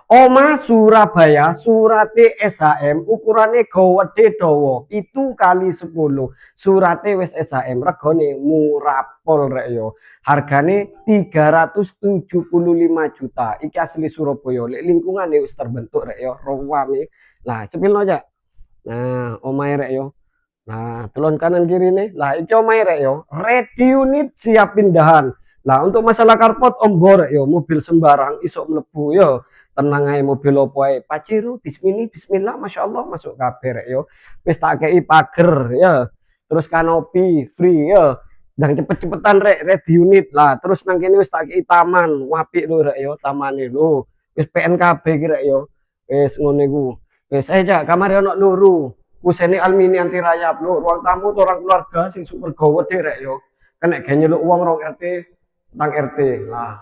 Oma Surabaya, surate SHM, ukurannya gawede dawa, itu kali 10. Surate wis SHM, regane murapol rek yo. Hargane 375 juta. Iki asli Surabaya. Lek lingkungane wis terbentuk rek yo, rawame. Lah, cepilno aja. Nah, omahe rek yo. Nah, telon kanan kiri nih. Lah, iki omahe rek yo. Ready unit siap pindahan. Lah, untuk masalah karpot ombor yo, mobil sembarang isok mlebu yo. Tenang ae mobil opo ae. Pajero bismillah bismillah masyaallah masuk kabeh rek yo. Wis tak kei pager ya. Terus kanopi free ya. Dan cepet-cepetan rek ready unit lah. Terus nang kene wis tak kei taman, apik lho rek yo, tamane lho. Wis PNKB ki rek yo. Wis ngono iku. Wis ae cak kamar ono loro. Kusene almini anti rayap lho. Ruang tamu tuh orang keluarga sing super gawede rek yo. Kena ge nyeluk wong rong RT tang RT. Lah,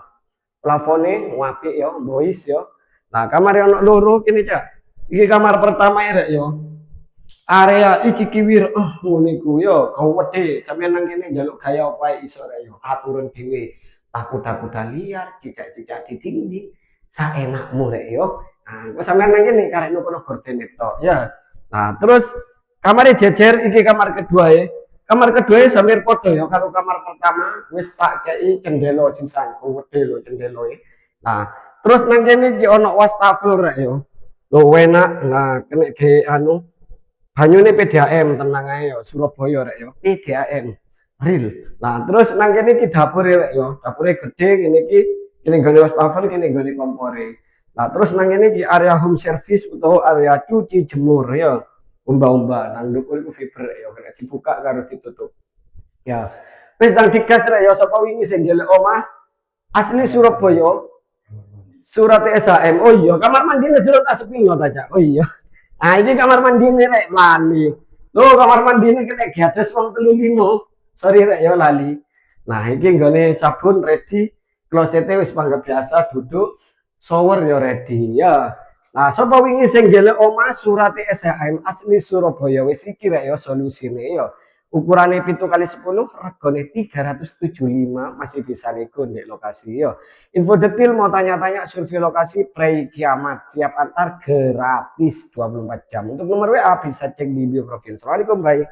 plafone apik yo, boys yo. Nah, kamar yang loro kini cak. Iki kamar pertama ya rek yo. Area iki kiwir, ngono iku yo, gawede. Sampeyan nang kene njaluk gaya opo iso rek yo. Aturan dhewe. Tak kuda-kuda liar, cicak-cicak di dinding. Saenakmu rek yo. Nah, kok sampeyan nang kene karek nopo gorden tok ya. Nah, terus kamarnya jejer iki kamar kedua ya. Kamar kedua ya sambil podo ya. Kalau kamar pertama wis tak kei cendelo sisan, gede lho cendelo ya. Nah, terus nang kene iki ono wastafel rek yo. Lho enak. Nah, kena ge anu banyune PDAM tenang ae yo Surabaya rek yo. PDAM real. Nah, terus nang kene iki dapur rek yo. Dapure gede kene iki kene gone wastafel kene gone kompore. Nah, terus nang kene iki area home service utawa area cuci jemur ya. Umba-umba nang ndukur iku fiber ya kena dibuka karo ditutup. Ya. Wis nang digas rek ya sapa wingi sing golek omah asli Surabaya. Surat SHM. Oh iya, kamar mandine delok tak sepino ta, Cak. Oh iya. Ah, ini kamar mandine rek lali. Loh, kamar mandine kena gadas wong 35. Sorry rek ya lali. Nah, iki nggone sabun ready, klosete wis panggap biasa duduk, shower ya ready ya. Nah, sapa wingi sing golek omah surat SHM asli Surabaya wis iki rek ya solusine ya. Ukurannya 7 kali 10, regane 375 masih bisa nego di lokasi ya. Info detail mau tanya-tanya survei lokasi pre kiamat siap antar gratis 24 jam. Untuk nomor WA bisa cek di bio profil. Assalamualaikum, bye.